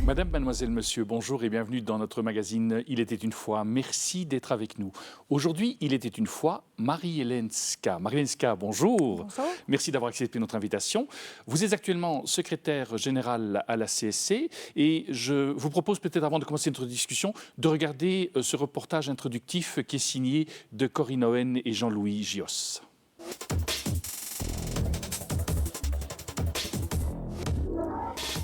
Madame, mademoiselle, monsieur, bonjour et bienvenue dans notre magazine Il était une fois. Merci d'être avec nous. Aujourd'hui, il était une fois Marie-Hélène Ska. Marie-Hélène Ska, bonjour. Bonjour. Merci d'avoir accepté notre invitation. Vous êtes actuellement secrétaire générale à la CSC et je vous propose peut-être avant de commencer notre discussion de regarder ce reportage introductif qui est signé de Corinne Owen et Jean-Louis Gios.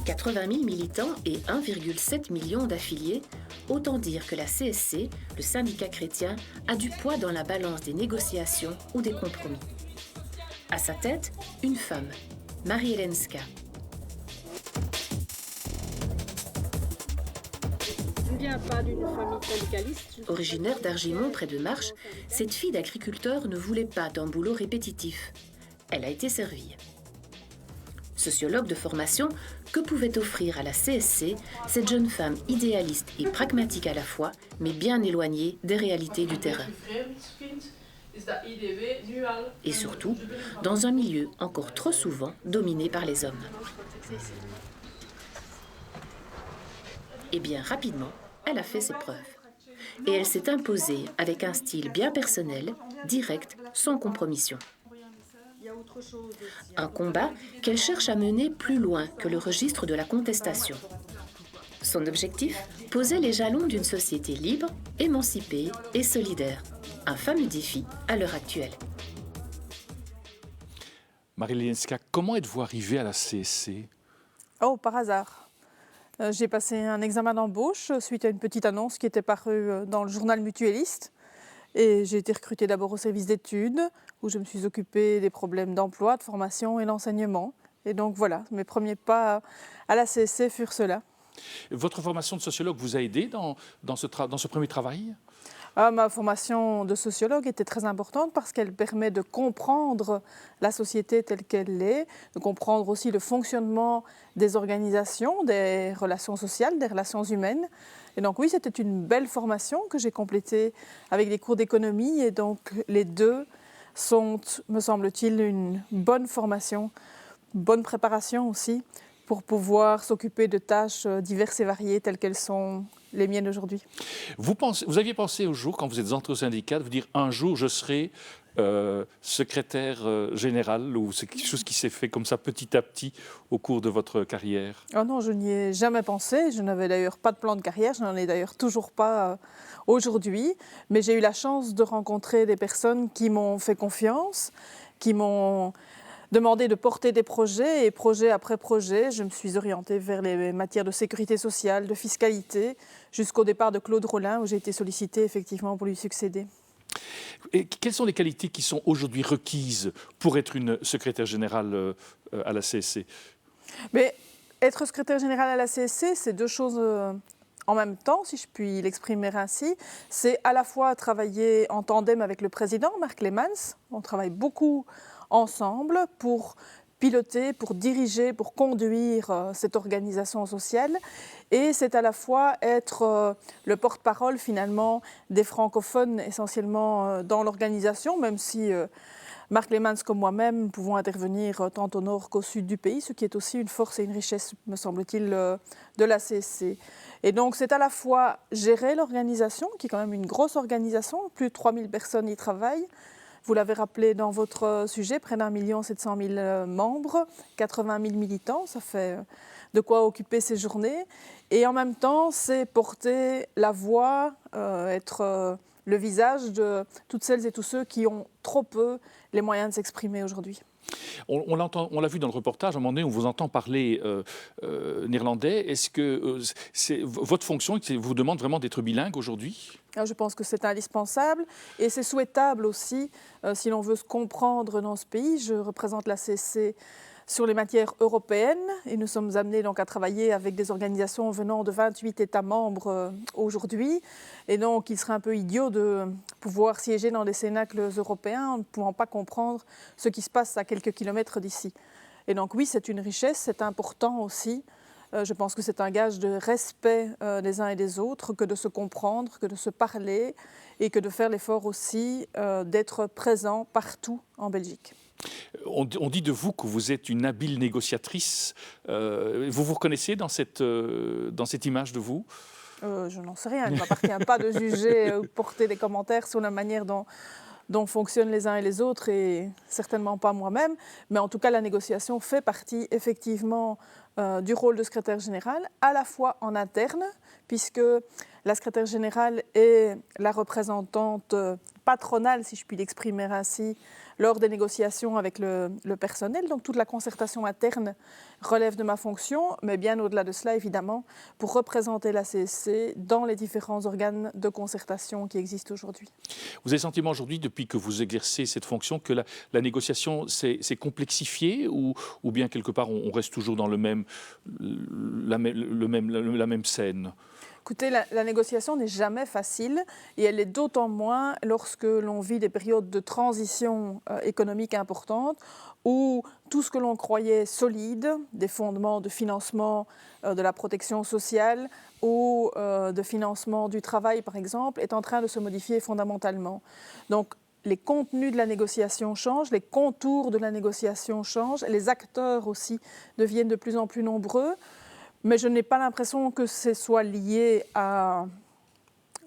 « 80 000 militants et 1,7 million d'affiliés, autant dire que la CSC, le syndicat chrétien, a du poids dans la balance des négociations ou des compromis. À sa tête, une femme, Marie-Hélène Ska. Je ne viens pas d'une famille syndicaliste. Originaire d'Argimont, près de Marche, cette fille d'agriculteur ne voulait pas d'un boulot répétitif. Elle a été servie. Sociologue de formation, que pouvait offrir à la CSC cette jeune femme idéaliste et pragmatique à la fois, mais bien éloignée des réalités du terrain? Et surtout, dans un milieu encore trop souvent dominé par les hommes. Et bien rapidement, elle a fait ses preuves. Et elle s'est imposée avec un style bien personnel, direct, sans compromission. Un combat qu'elle cherche à mener plus loin que le registre de la contestation. Son objectif, poser les jalons d'une société libre, émancipée et solidaire. Un fameux défi à l'heure actuelle. Marie-Hélène Ska, comment êtes-vous arrivée à la CSC? Oh, par hasard. J'ai passé un examen d'embauche suite à une petite annonce qui était parue dans le journal Mutualiste. Et j'ai été recrutée d'abord au service d'études, où je me suis occupée des problèmes d'emploi, de formation et l'enseignement. Et donc voilà, mes premiers pas à la CSC furent ceux-là. Votre formation de sociologue vous a aidé dans ce premier travail? Ma formation de sociologue était très importante parce qu'elle permet de comprendre la société telle qu'elle est, de comprendre aussi le fonctionnement des organisations, des relations sociales, des relations humaines. Et donc oui, c'était une belle formation que j'ai complétée avec des cours d'économie et donc les deux sont, me semble-t-il, une bonne formation, bonne préparation aussi pour pouvoir s'occuper de tâches diverses et variées telles qu'elles sont les miennes aujourd'hui. Vous aviez pensé au jour, quand vous êtes entré au syndicat, de vous dire un jour je serai secrétaire général, ou c'est quelque chose qui s'est fait comme ça petit à petit au cours de votre carrière? Oh non, je n'y ai jamais pensé. Je n'avais d'ailleurs pas de plan de carrière. Je n'en ai d'ailleurs toujours pas aujourd'hui. Mais j'ai eu la chance de rencontrer des personnes qui m'ont fait confiance, qui m'ont demandé de porter des projets et projet après projet, je me suis orientée vers les matières de sécurité sociale, de fiscalité, jusqu'au départ de Claude Rollin où j'ai été sollicitée effectivement pour lui succéder. Et quelles sont les qualités qui sont aujourd'hui requises pour être une secrétaire générale à la CSC? Mais être secrétaire général à la CSC, c'est deux choses en même temps, si je puis l'exprimer ainsi. C'est à la fois travailler en tandem avec le président, Marc Leemans. On travaille beaucoup ensemble pour piloter, pour diriger, pour conduire cette organisation sociale. Et c'est à la fois être le porte-parole finalement des francophones essentiellement dans l'organisation, même si Marc Leemans comme moi-même pouvons intervenir tant au nord qu'au sud du pays, ce qui est aussi une force et une richesse, me semble-t-il, de la CSC. Et donc c'est à la fois gérer l'organisation, qui est quand même une grosse organisation, plus de 3000 personnes y travaillent. Vous l'avez rappelé dans votre sujet, près d'1,7 million membres, 80 000 militants, ça fait de quoi occuper ces journées. Et en même temps, c'est porter la voix, être le visage de toutes celles et tous ceux qui ont trop peu les moyens de s'exprimer aujourd'hui. On l'a vu dans le reportage, à un moment donné, on vous entend parler néerlandais. Est-ce que votre fonction vous demande vraiment d'être bilingue aujourd'hui? Je pense que c'est indispensable et c'est souhaitable aussi si l'on veut se comprendre dans ce pays. Je représente la CSC sur les matières européennes et nous sommes amenés donc à travailler avec des organisations venant de 28 États membres aujourd'hui. Et donc il serait un peu idiot de pouvoir siéger dans des cénacles européens en ne pouvant pas comprendre ce qui se passe à quelques kilomètres d'ici. Et donc oui, c'est une richesse, c'est important aussi. Je pense que c'est un gage de respect des uns et des autres que de se comprendre, que de se parler et que de faire l'effort aussi d'être présent partout en Belgique. On dit de vous que vous êtes une habile négociatrice. Vous vous reconnaissez dans cette image de vous? Je n'en sais rien, il ne m'appartient pas de juger ou porter des commentaires sur la manière dont fonctionnent les uns et les autres, et certainement pas moi-même. Mais en tout cas, la négociation fait partie effectivement du rôle de secrétaire général, à la fois en interne, puisque la secrétaire générale est la représentante patronale, si je puis l'exprimer ainsi, lors des négociations avec le personnel. Donc toute la concertation interne relève de ma fonction, mais bien au-delà de cela, évidemment, pour représenter la CSC dans les différents organes de concertation qui existent aujourd'hui. Vous avez le sentiment aujourd'hui, depuis que vous exercez cette fonction, que la négociation s'est complexifiée ou bien quelque part on reste toujours dans la même scène? Écoutez, la négociation n'est jamais facile et elle est d'autant moins lorsque l'on vit des périodes de transition économique importantes où tout ce que l'on croyait solide, des fondements de financement de la protection sociale ou de financement du travail par exemple, est en train de se modifier fondamentalement. Donc, les contenus de la négociation changent, les contours de la négociation changent, les acteurs aussi deviennent de plus en plus nombreux. Mais je n'ai pas l'impression que ce soit lié à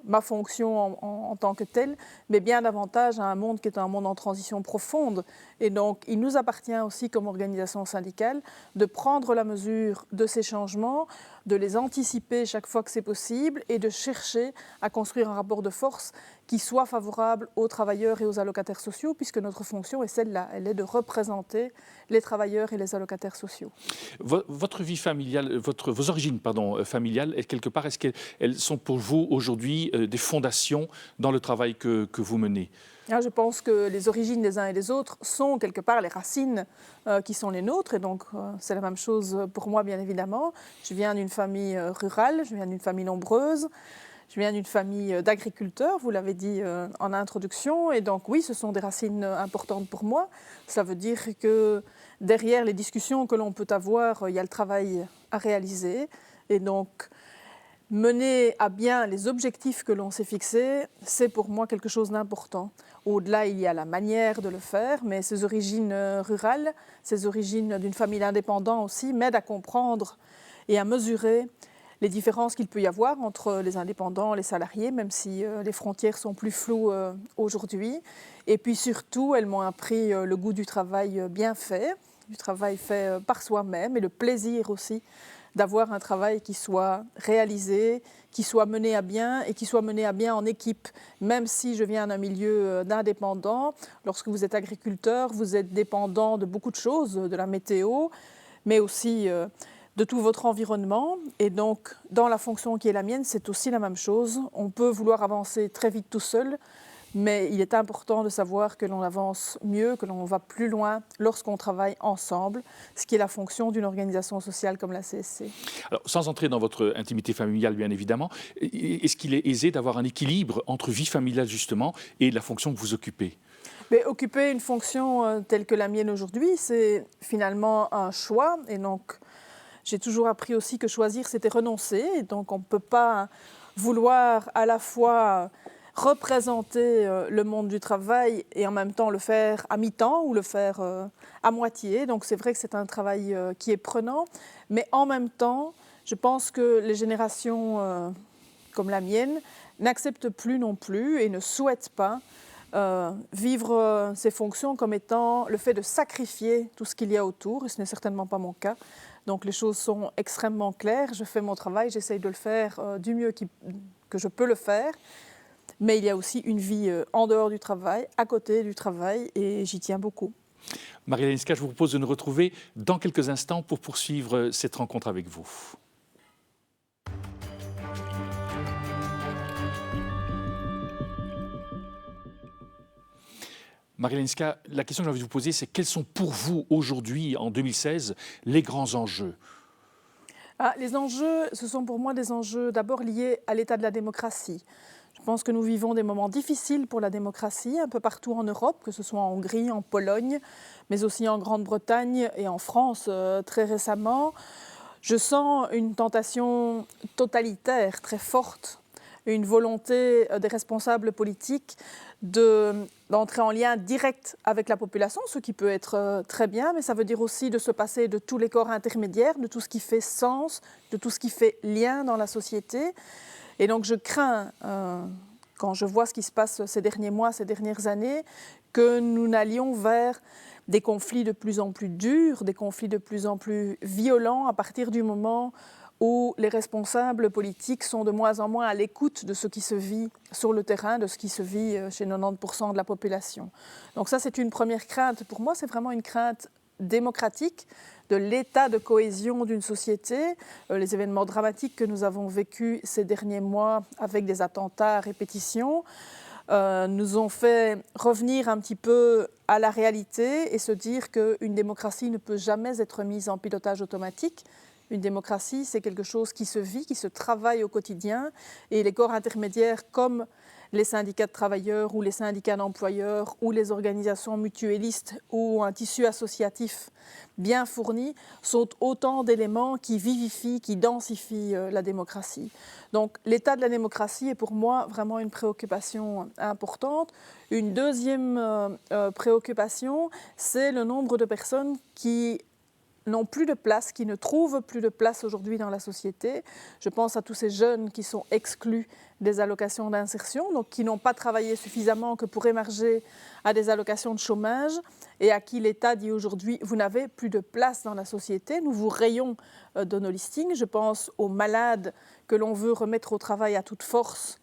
ma fonction en tant que telle, mais bien davantage à un monde qui est un monde en transition profonde. Et donc, il nous appartient aussi, comme organisation syndicale, de prendre la mesure de ces changements, de les anticiper chaque fois que c'est possible et de chercher à construire un rapport de force qui soit favorable aux travailleurs et aux allocataires sociaux, puisque notre fonction est celle-là, elle est de représenter les travailleurs et les allocataires sociaux. Votre vie familiale, vos origines familiales, quelque part, est-ce qu'elles sont pour vous aujourd'hui des fondations dans le travail que vous menez? Je pense que les origines des uns et des autres sont quelque part les racines qui sont les nôtres, et donc c'est la même chose pour moi bien évidemment. Je viens d'une famille rurale, je viens d'une famille nombreuse, je viens d'une famille d'agriculteurs, vous l'avez dit en introduction, et donc oui, ce sont des racines importantes pour moi. Ça veut dire que derrière les discussions que l'on peut avoir, il y a le travail à réaliser, et donc mener à bien les objectifs que l'on s'est fixés, c'est pour moi quelque chose d'important. Au-delà, il y a la manière de le faire, mais ces origines rurales, ces origines d'une famille d'indépendants aussi, m'aident à comprendre et à mesurer les différences qu'il peut y avoir entre les indépendants et les salariés, même si les frontières sont plus floues aujourd'hui. Et puis surtout, elles m'ont appris le goût du travail bien fait, du travail fait par soi-même, et le plaisir aussi d'avoir un travail qui soit réalisé, qui soit mené à bien et qui soit mené à bien en équipe. Même si je viens d'un milieu d'indépendants, lorsque vous êtes agriculteur, vous êtes dépendant de beaucoup de choses, de la météo, mais aussi de tout votre environnement. Et donc, dans la fonction qui est la mienne, c'est aussi la même chose. On peut vouloir avancer très vite tout seul, mais il est important de savoir que l'on avance mieux, que l'on va plus loin lorsqu'on travaille ensemble, ce qui est la fonction d'une organisation sociale comme la CSC. Alors, sans entrer dans votre intimité familiale, bien évidemment, est-ce qu'il est aisé d'avoir un équilibre entre vie familiale, justement, et la fonction que vous occupez ? Mais occuper une fonction telle que la mienne aujourd'hui, c'est finalement un choix. Et donc, j'ai toujours appris aussi que choisir, c'était renoncer. Et donc, on ne peut pas vouloir à la fois représenter le monde du travail et en même temps le faire à mi-temps ou le faire à moitié. Donc c'est vrai que c'est un travail qui est prenant, mais en même temps, je pense que les générations comme la mienne n'acceptent plus non plus et ne souhaitent pas vivre ces fonctions comme étant le fait de sacrifier tout ce qu'il y a autour, et ce n'est certainement pas mon cas. Donc les choses sont extrêmement claires, je fais mon travail, j'essaye de le faire du mieux que je peux le faire. Mais il y a aussi une vie en dehors du travail, à côté du travail, et j'y tiens beaucoup. Marie Łańska, je vous propose de nous retrouver dans quelques instants pour poursuivre cette rencontre avec vous. Marie Łańska, la question que j'ai envie de vous poser, c'est quels sont pour vous aujourd'hui, en 2016, les grands enjeux ? Les enjeux, ce sont pour moi des enjeux d'abord liés à l'état de la démocratie. Je pense que nous vivons des moments difficiles pour la démocratie, un peu partout en Europe, que ce soit en Hongrie, en Pologne, mais aussi en Grande-Bretagne et en France très récemment. Je sens une tentation totalitaire très forte une volonté des responsables politiques d'entrer en lien direct avec la population, ce qui peut être très bien, mais ça veut dire aussi de se passer de tous les corps intermédiaires, de tout ce qui fait sens, de tout ce qui fait lien dans la société. Et donc je crains, quand je vois ce qui se passe ces derniers mois, ces dernières années, que nous n'allions vers des conflits de plus en plus durs, des conflits de plus en plus violents à partir du moment où les responsables politiques sont de moins en moins à l'écoute de ce qui se vit sur le terrain, de ce qui se vit chez 90% de la population. Donc ça, c'est une première crainte. Pour moi, c'est vraiment une crainte démocratique de l'état de cohésion d'une société. Les événements dramatiques que nous avons vécus ces derniers mois avec des attentats à répétition nous ont fait revenir un petit peu à la réalité et se dire qu'une démocratie ne peut jamais être mise en pilotage automatique. Une démocratie, c'est quelque chose qui se vit, qui se travaille au quotidien. Et les corps intermédiaires comme les syndicats de travailleurs ou les syndicats d'employeurs ou les organisations mutualistes ou un tissu associatif bien fourni sont autant d'éléments qui vivifient, qui densifient la démocratie. Donc l'état de la démocratie est pour moi vraiment une préoccupation importante. Une deuxième préoccupation, c'est le nombre de personnes qui n'ont plus de place, qui ne trouvent plus de place aujourd'hui dans la société. Je pense à tous ces jeunes qui sont exclus des allocations d'insertion, donc qui n'ont pas travaillé suffisamment que pour émarger à des allocations de chômage et à qui l'État dit aujourd'hui « vous n'avez plus de place dans la société, nous vous rayons de nos listings ». Je pense aux malades que l'on veut remettre au travail à toute force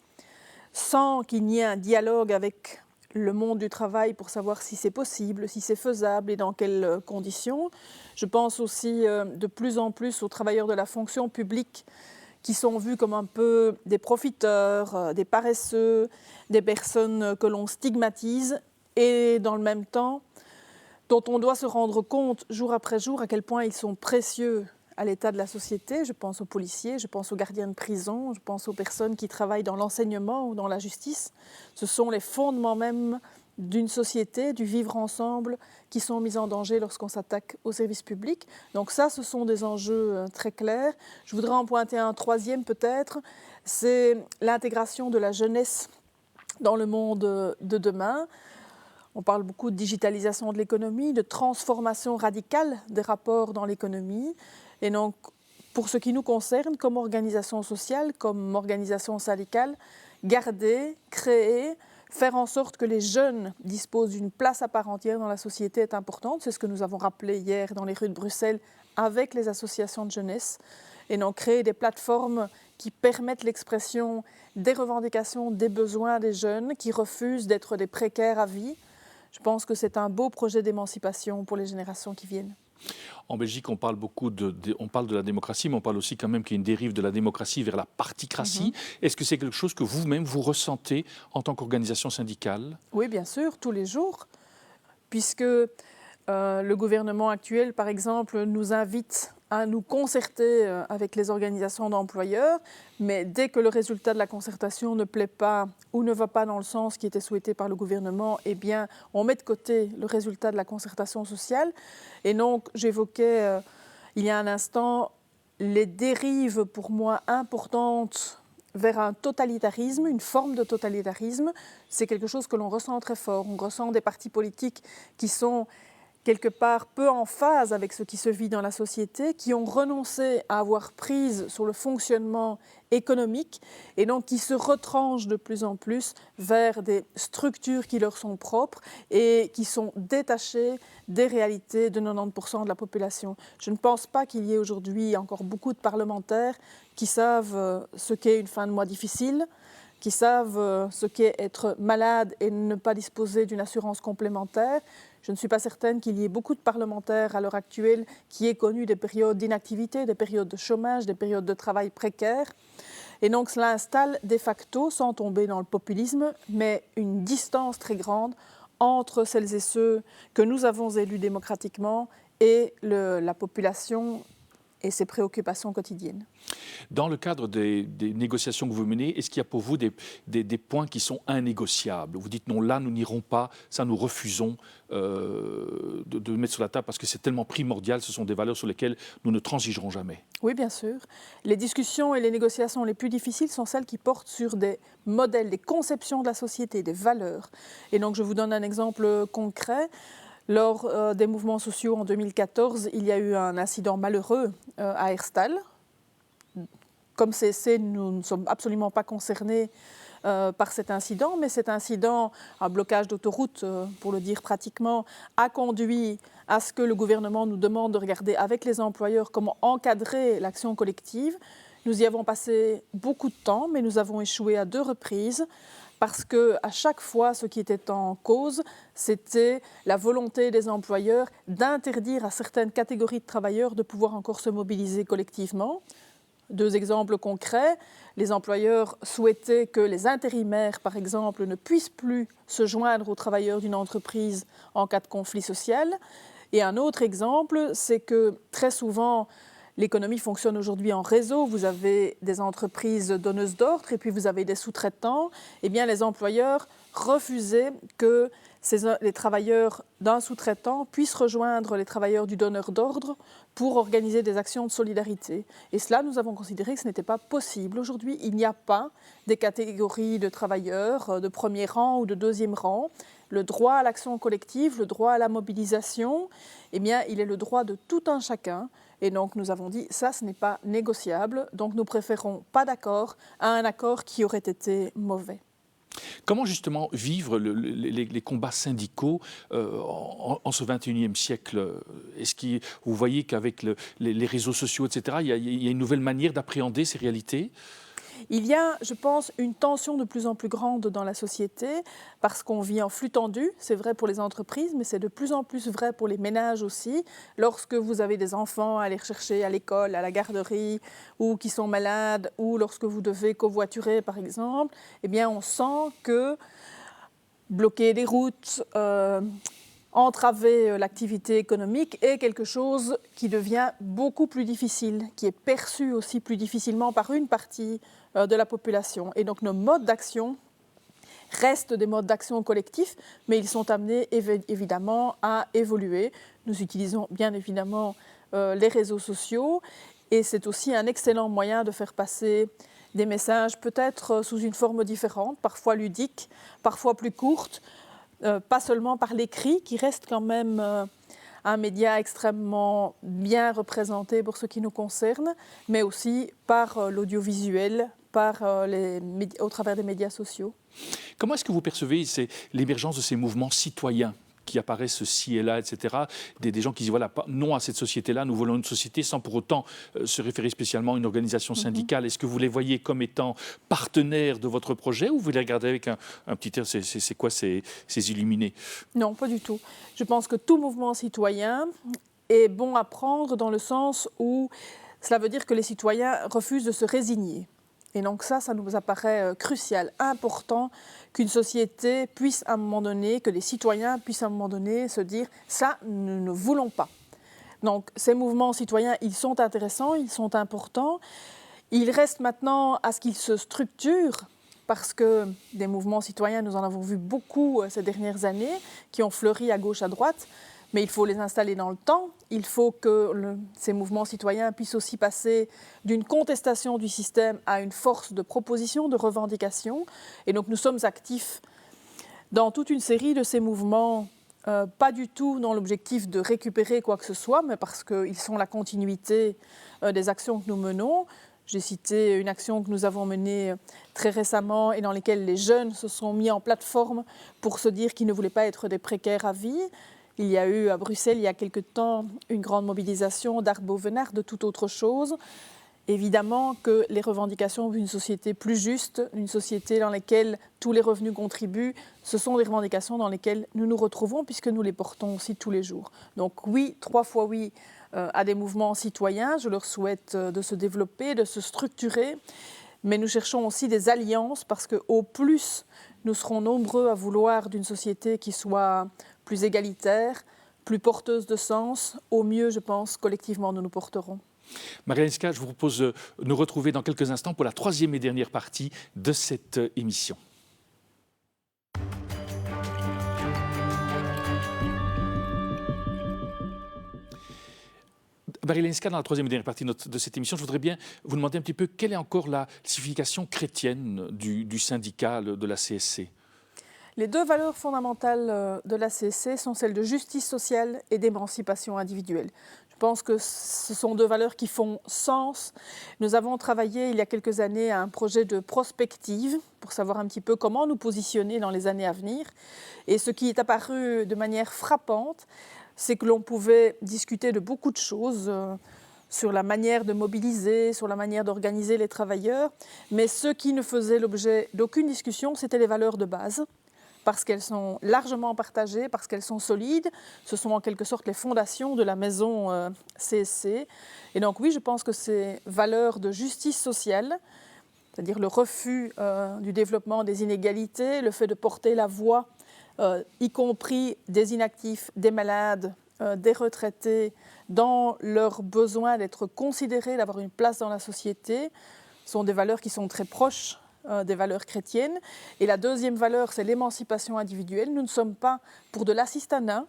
sans qu'il n'y ait un dialogue avec le monde du travail pour savoir si c'est possible, si c'est faisable et dans quelles conditions. Je pense aussi de plus en plus aux travailleurs de la fonction publique qui sont vus comme un peu des profiteurs, des paresseux, des personnes que l'on stigmatise et dans le même temps dont on doit se rendre compte jour après jour à quel point ils sont précieux à l'état de la société. Je pense aux policiers, je pense aux gardiens de prison, je pense aux personnes qui travaillent dans l'enseignement ou dans la justice. Ce sont les fondements même d'une société, du vivre ensemble, qui sont mis en danger lorsqu'on s'attaque au service public. Donc ça, ce sont des enjeux très clairs. Je voudrais en pointer un troisième peut-être, c'est l'intégration de la jeunesse dans le monde de demain. On parle beaucoup de digitalisation de l'économie, de transformation radicale des rapports dans l'économie. Et donc, pour ce qui nous concerne, comme organisation sociale, comme organisation syndicale, garder, créer, faire en sorte que les jeunes disposent d'une place à part entière dans la société est importante. C'est ce que nous avons rappelé hier dans les rues de Bruxelles avec les associations de jeunesse. Et donc, créer des plateformes qui permettent l'expression des revendications, des besoins des jeunes qui refusent d'être des précaires à vie. Je pense que c'est un beau projet d'émancipation pour les générations qui viennent. En Belgique, on parle beaucoup on parle de la démocratie, mais on parle aussi quand même qu'il y a une dérive de la démocratie vers la particratie. Est-ce que c'est quelque chose que vous-même, vous ressentez en tant qu'organisation syndicale? Oui, bien sûr, tous les jours, puisque le gouvernement actuel, par exemple, nous invite à nous concerter avec les organisations d'employeurs, mais dès que le résultat de la concertation ne plaît pas ou ne va pas dans le sens qui était souhaité par le gouvernement, eh bien, on met de côté le résultat de la concertation sociale. Et donc, j'évoquais il y a un instant les dérives pour moi importantes vers un totalitarisme, une forme de totalitarisme. C'est quelque chose que l'on ressent très fort. On ressent des partis politiques qui sont quelque part peu en phase avec ce qui se vit dans la société, qui ont renoncé à avoir prise sur le fonctionnement économique et donc qui se retranchent de plus en plus vers des structures qui leur sont propres et qui sont détachées des réalités de 90% de la population. Je ne pense pas qu'il y ait aujourd'hui encore beaucoup de parlementaires qui savent ce qu'est une fin de mois difficile, qui savent ce qu'est être malade et ne pas disposer d'une assurance complémentaire. Je ne suis pas certaine qu'il y ait beaucoup de parlementaires à l'heure actuelle qui aient connu des périodes d'inactivité, des périodes de chômage, des périodes de travail précaires. Et donc cela installe de facto, sans tomber dans le populisme, mais une distance très grande entre celles et ceux que nous avons élus démocratiquement et la population et ses préoccupations quotidiennes. Dans le cadre des négociations que vous menez, est-ce qu'il y a pour vous des points qui sont innégociables? Vous dites non, là nous n'irons pas, ça nous refusons de mettre sur la table parce que c'est tellement primordial, ce sont des valeurs sur lesquelles nous ne transigerons jamais. Oui, bien sûr. Les discussions et les négociations les plus difficiles sont celles qui portent sur des modèles, des conceptions de la société, des valeurs. Et donc je vous donne un exemple concret. Lors des mouvements sociaux en 2014, il y a eu un incident malheureux à Herstal. Comme CSC, nous ne sommes absolument pas concernés par cet incident, mais cet incident, un blocage d'autoroute, pour le dire pratiquement, a conduit à ce que le gouvernement nous demande de regarder avec les employeurs comment encadrer l'action collective. Nous y avons passé beaucoup de temps, mais nous avons échoué à 2 reprises parce qu'à chaque fois, ce qui était en cause, c'était la volonté des employeurs d'interdire à certaines catégories de travailleurs de pouvoir encore se mobiliser collectivement. 2 exemples concrets. Les employeurs souhaitaient que les intérimaires, par exemple, ne puissent plus se joindre aux travailleurs d'une entreprise en cas de conflit social. Et un autre exemple, c'est que très souvent, l'économie fonctionne aujourd'hui en réseau. Vous avez des entreprises donneuses d'ordre et puis vous avez des sous-traitants. Eh bien, les employeurs refusaient que les travailleurs d'un sous-traitant puissent rejoindre les travailleurs du donneur d'ordre pour organiser des actions de solidarité. Et cela, nous avons considéré que ce n'était pas possible. Aujourd'hui, il n'y a pas des catégories de travailleurs de premier rang ou de deuxième rang. Le droit à l'action collective, le droit à la mobilisation, eh bien, il est le droit de tout un chacun. Et donc, nous avons dit, ça, ce n'est pas négociable. Donc, nous préférons pas d'accord à un accord qui aurait été mauvais. Comment justement vivre les combats syndicaux en ce 21e siècle? Est-ce que vous voyez qu'avec les réseaux sociaux, etc., il y a une nouvelle manière d'appréhender ces réalités? Il y a, je pense, une tension de plus en plus grande dans la société parce qu'on vit en flux tendu. C'est vrai pour les entreprises, mais c'est de plus en plus vrai pour les ménages aussi. Lorsque vous avez des enfants à aller chercher à l'école, à la garderie, ou qui sont malades, ou lorsque vous devez covoiturer, par exemple, eh bien, on sent que bloquer des routes, entraver l'activité économique est quelque chose qui devient beaucoup plus difficile, qui est perçu aussi plus difficilement par une partie de la population. Et donc nos modes d'action restent des modes d'action collectifs, mais ils sont amenés évidemment à évoluer. Nous utilisons bien évidemment les réseaux sociaux et c'est aussi un excellent moyen de faire passer des messages peut-être sous une forme différente, parfois ludique, parfois plus courte, pas seulement par l'écrit qui reste quand même un média extrêmement bien représenté pour ce qui nous concerne, mais aussi par l'audiovisuel, au travers des médias sociaux. Comment est-ce que vous percevez l'émergence de ces mouvements citoyens qui apparaissent ci et là, etc. Des gens qui disent voilà, non à cette société-là, nous voulons une société sans pour autant se référer spécialement à une organisation syndicale. Est-ce que vous les voyez comme étant partenaires de votre projet ou vous les regardez avec un petit air, c'est quoi ces illuminés? Non, pas du tout. Je pense que tout mouvement citoyen est bon à prendre dans le sens où cela veut dire que les citoyens refusent de se résigner. Et donc ça nous apparaît crucial, important qu'une société puisse à un moment donné, que les citoyens puissent à un moment donné se dire « ça, nous ne voulons pas ». Donc ces mouvements citoyens, ils sont intéressants, ils sont importants. Il reste maintenant à ce qu'ils se structurent, parce que des mouvements citoyens, nous en avons vu beaucoup ces dernières années, qui ont fleuri à gauche, à droite. Mais il faut les installer dans le temps. Il faut que ces mouvements citoyens puissent aussi passer d'une contestation du système à une force de proposition, de revendication. Et donc nous sommes actifs dans toute une série de ces mouvements, pas du tout dans l'objectif de récupérer quoi que ce soit, mais parce qu'ils sont la continuité des actions que nous menons. J'ai cité une action que nous avons menée très récemment et dans laquelle les jeunes se sont mis en plateforme pour se dire qu'ils ne voulaient pas être des précaires à vie. Il y a eu à Bruxelles, il y a quelque temps, une grande mobilisation d'Art Bovenard, de toute autre chose. Évidemment que les revendications d'une société plus juste, une société dans laquelle tous les revenus contribuent, ce sont des revendications dans lesquelles nous nous retrouvons puisque nous les portons aussi tous les jours. Donc oui, 3 fois oui à des mouvements citoyens. Je leur souhaite de se développer, de se structurer. Mais nous cherchons aussi des alliances parce qu'au plus nous serons nombreux à vouloir d'une société qui soit plus égalitaire, plus porteuse de sens, au mieux, je pense, collectivement, nous nous porterons. Marie Lenska, je vous propose de nous retrouver dans quelques instants pour la troisième et dernière partie de cette émission. Marie Lenska, dans la troisième et dernière partie de cette émission, je voudrais bien vous demander un petit peu quelle est encore la signification chrétienne du syndicat de la CSC. Les deux valeurs fondamentales de la CSC sont celles de justice sociale et d'émancipation individuelle. Je pense que ce sont deux valeurs qui font sens. Nous avons travaillé il y a quelques années à un projet de prospective pour savoir un petit peu comment nous positionner dans les années à venir. Et ce qui est apparu de manière frappante, c'est que l'on pouvait discuter de beaucoup de choses sur la manière de mobiliser, sur la manière d'organiser les travailleurs. Mais ce qui ne faisait l'objet d'aucune discussion, c'était les valeurs de base, parce qu'elles sont largement partagées, parce qu'elles sont solides. Ce sont en quelque sorte les fondations de la maison CSC. Et donc oui, je pense que ces valeurs de justice sociale, c'est-à-dire le refus du développement des inégalités, le fait de porter la voix, y compris des inactifs, des malades, des retraités, dans leur besoin d'être considérés, d'avoir une place dans la société, sont des valeurs qui sont très proches des valeurs chrétiennes. Et la deuxième valeur, c'est l'émancipation individuelle. Nous ne sommes pas pour de l'assistanat,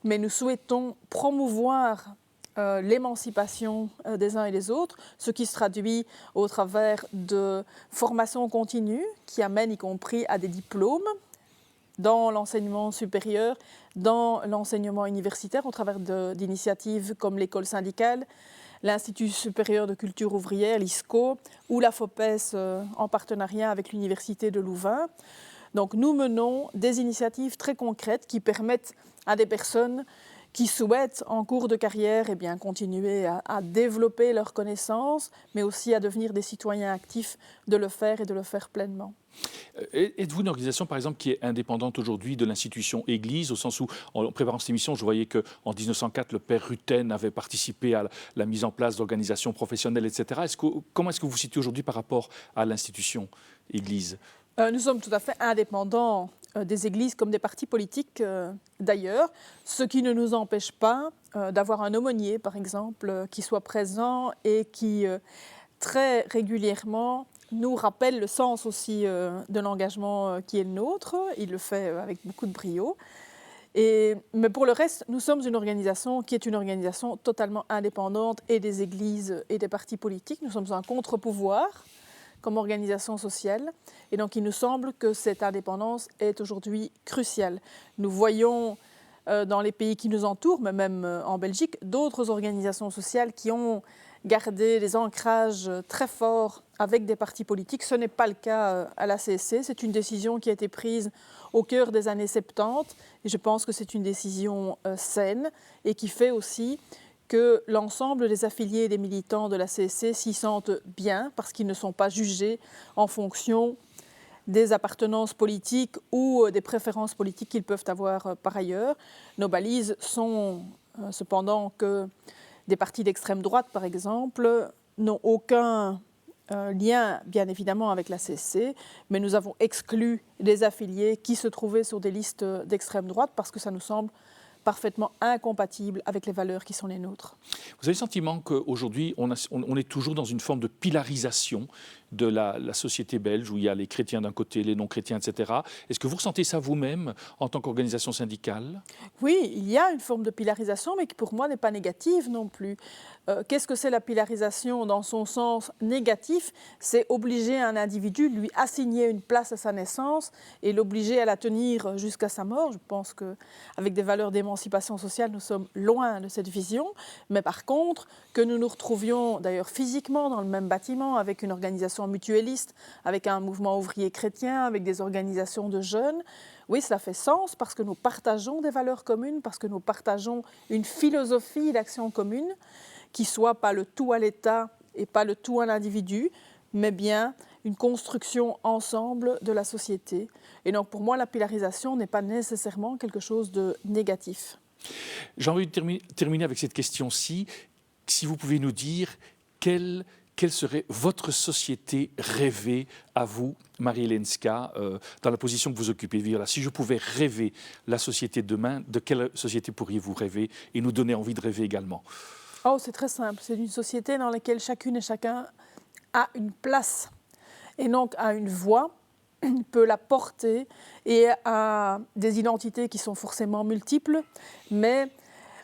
mais nous souhaitons promouvoir l'émancipation des uns et des autres, ce qui se traduit au travers de formations continues qui amènent y compris à des diplômes dans l'enseignement supérieur, dans l'enseignement universitaire, au travers d'initiatives comme l'école syndicale, l'Institut supérieur de culture ouvrière, l'ISCO, ou la FOPES en partenariat avec l'Université de Louvain. Donc nous menons des initiatives très concrètes qui permettent à des personnes qui souhaitent en cours de carrière continuer à développer leurs connaissances, mais aussi à devenir des citoyens actifs, de le faire et de le faire pleinement. Êtes-vous une organisation, par exemple, qui est indépendante aujourd'hui de l'institution Église, au sens où, en préparant cette émission, je voyais qu'en 1904, le père Rutten avait participé à la mise en place d'organisations professionnelles, etc. Comment est-ce que vous vous situez aujourd'hui par rapport à l'institution Église ? Nous sommes tout à fait indépendants des églises comme des partis politiques d'ailleurs, ce qui ne nous empêche pas d'avoir un aumônier, par exemple, qui soit présent et qui très régulièrement nous rappelle le sens aussi de l'engagement qui est le nôtre. Il le fait avec beaucoup de brio. Mais pour le reste, nous sommes une organisation qui est une organisation totalement indépendante et des églises et des partis politiques. Nous sommes un contre-pouvoir comme organisation sociale. Et donc, il nous semble que cette indépendance est aujourd'hui cruciale. Nous voyons dans les pays qui nous entourent, mais même en Belgique, d'autres organisations sociales qui ont gardé des ancrages très forts avec des partis politiques. Ce n'est pas le cas à la CSC. C'est une décision qui a été prise au cœur des années 70. Et je pense que c'est une décision saine et qui fait aussi que l'ensemble des affiliés et des militants de la CSC s'y sentent bien parce qu'ils ne sont pas jugés en fonction des appartenances politiques ou des préférences politiques qu'ils peuvent avoir par ailleurs. Nos balises sont cependant que des partis d'extrême droite, par exemple, n'ont aucun lien, bien évidemment, avec la CSC, mais nous avons exclu des affiliés qui se trouvaient sur des listes d'extrême droite parce que ça nous semble parfaitement incompatible avec les valeurs qui sont les nôtres. Vous avez le sentiment qu'aujourd'hui, on est toujours dans une forme de pilarisation de la société belge, où il y a les chrétiens d'un côté, les non-chrétiens, etc. Est-ce que vous ressentez ça vous-même en tant qu'organisation syndicale ? Oui, il y a une forme de pilarisation, mais qui pour moi n'est pas négative non plus. Qu'est-ce que c'est la pilarisation dans son sens négatif ? C'est obliger un individu, lui assigner une place à sa naissance et l'obliger à la tenir jusqu'à sa mort. Je pense qu'avec des valeurs d'émancipation sociale, nous sommes loin de cette vision. Mais par contre, que nous nous retrouvions d'ailleurs physiquement dans le même bâtiment avec une organisation mutualiste, avec un mouvement ouvrier chrétien, avec des organisations de jeunes, oui, cela fait sens parce que nous partageons des valeurs communes, parce que nous partageons une philosophie d'action commune qui soit pas le tout à l'État et pas le tout à l'individu, mais bien une construction ensemble de la société. Et donc pour moi, la pilarisation n'est pas nécessairement quelque chose de négatif. J'ai envie de terminer avec cette question-ci. Si vous pouvez nous dire quelle serait votre société rêvée à vous, Marie Lenska, dans la position que vous occupez. Voilà, si je pouvais rêver la société de demain, de quelle société pourriez-vous rêver et nous donner envie de rêver également ? Oh, c'est très simple. C'est une société dans laquelle chacune et chacun a une place et donc a une voix, peut la porter et a des identités qui sont forcément multiples, mais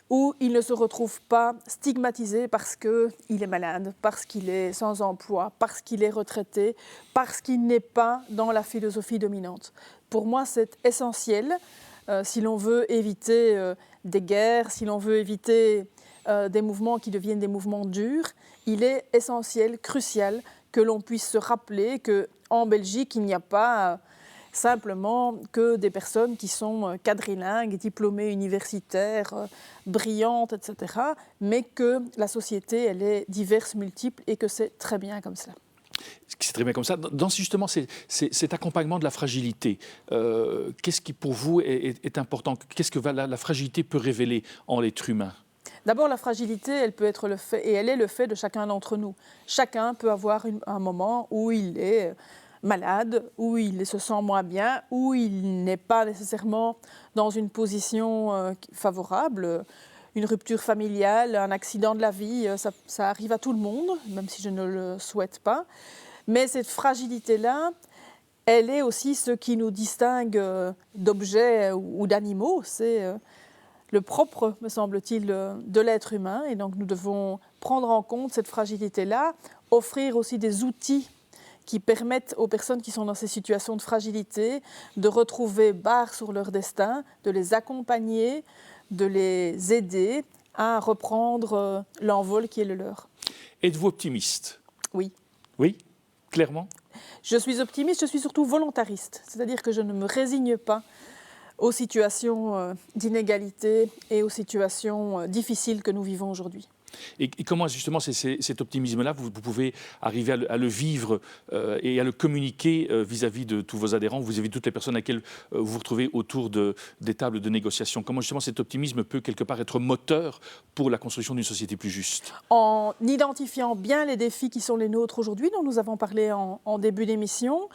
où il ne se retrouve pas stigmatisé parce qu'il est malade, parce qu'il est sans emploi, parce qu'il est retraité, parce qu'il n'est pas dans la philosophie dominante. Pour moi, c'est essentiel si l'on veut éviter des guerres, si l'on veut éviter des mouvements qui deviennent des mouvements durs. Il est essentiel, crucial, que l'on puisse se rappeler qu'en Belgique, il n'y a pas simplement que des personnes qui sont quadrilingues, diplômées universitaires, brillantes, etc., mais que la société, elle est diverse, multiple, et que c'est très bien comme cela. C'est très bien comme ça. Dans justement cet accompagnement de la fragilité, qu'est-ce qui pour vous est important? Qu'est-ce que la fragilité peut révéler en l'être humain? D'abord, la fragilité, elle peut être le fait, et elle est le fait de chacun d'entre nous. Chacun peut avoir un moment où il est malade, où il se sent moins bien, où il n'est pas nécessairement dans une position favorable. Une rupture familiale, un accident de la vie, ça arrive à tout le monde, même si je ne le souhaite pas. Mais cette fragilité-là, elle est aussi ce qui nous distingue d'objets ou d'animaux. C'est le propre, me semble-t-il, de l'être humain. Et donc nous devons prendre en compte cette fragilité-là, offrir aussi des outils qui permettent aux personnes qui sont dans ces situations de fragilité de retrouver barre sur leur destin, de les accompagner, de les aider à reprendre l'envol qui est le leur. Êtes-vous optimiste? Oui. Oui, clairement? Je suis optimiste, je suis surtout volontariste, c'est-à-dire que je ne me résigne pas aux situations d'inégalité et aux situations difficiles que nous vivons aujourd'hui. Et comment justement cet optimisme-là, vous pouvez arriver à le vivre et à le communiquer vis-à-vis de tous vos adhérents, vis-à-vis de toutes les personnes à laquelle vous vous retrouvez autour des tables de négociation? Comment justement cet optimisme peut quelque part être moteur pour la construction d'une société plus juste? En identifiant bien les défis qui sont les nôtres aujourd'hui, dont nous avons parlé en début d'émission,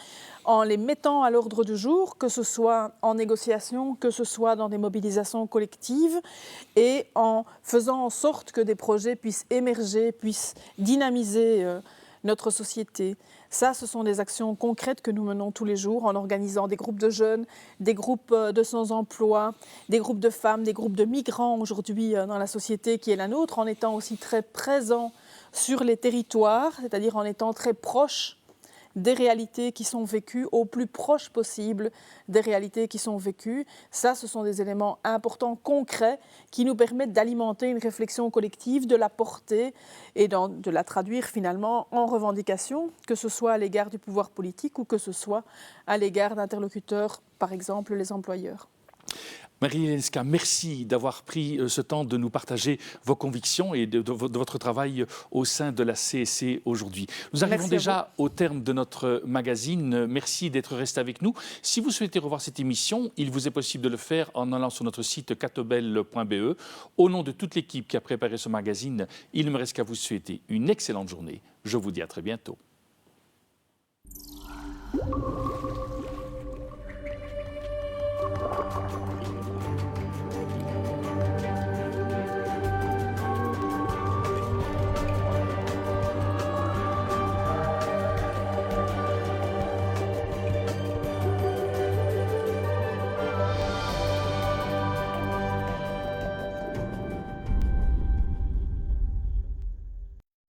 en les mettant à l'ordre du jour, que ce soit en négociation, que ce soit dans des mobilisations collectives, et en faisant en sorte que des projets puissent émerger, puissent dynamiser notre société. Ça, ce sont des actions concrètes que nous menons tous les jours en organisant des groupes de jeunes, des groupes de sans-emploi, des groupes de femmes, des groupes de migrants aujourd'hui dans la société qui est la nôtre, en étant aussi très présents sur les territoires, c'est-à-dire en étant très proches des réalités qui sont vécues, au plus proche possible des réalités qui sont vécues. Ça, ce sont des éléments importants, concrets, qui nous permettent d'alimenter une réflexion collective, de la porter et de la traduire finalement en revendications, que ce soit à l'égard du pouvoir politique ou que ce soit à l'égard d'interlocuteurs, par exemple les employeurs. Marie-Hélène Ska, merci d'avoir pris ce temps de nous partager vos convictions et de votre travail au sein de la CSC aujourd'hui. Nous arrivons déjà au terme de notre magazine. Merci d'être resté avec nous. Si vous souhaitez revoir cette émission, il vous est possible de le faire en allant sur notre site catobel.be. Au nom de toute l'équipe qui a préparé ce magazine, il ne me reste qu'à vous souhaiter une excellente journée. Je vous dis à très bientôt.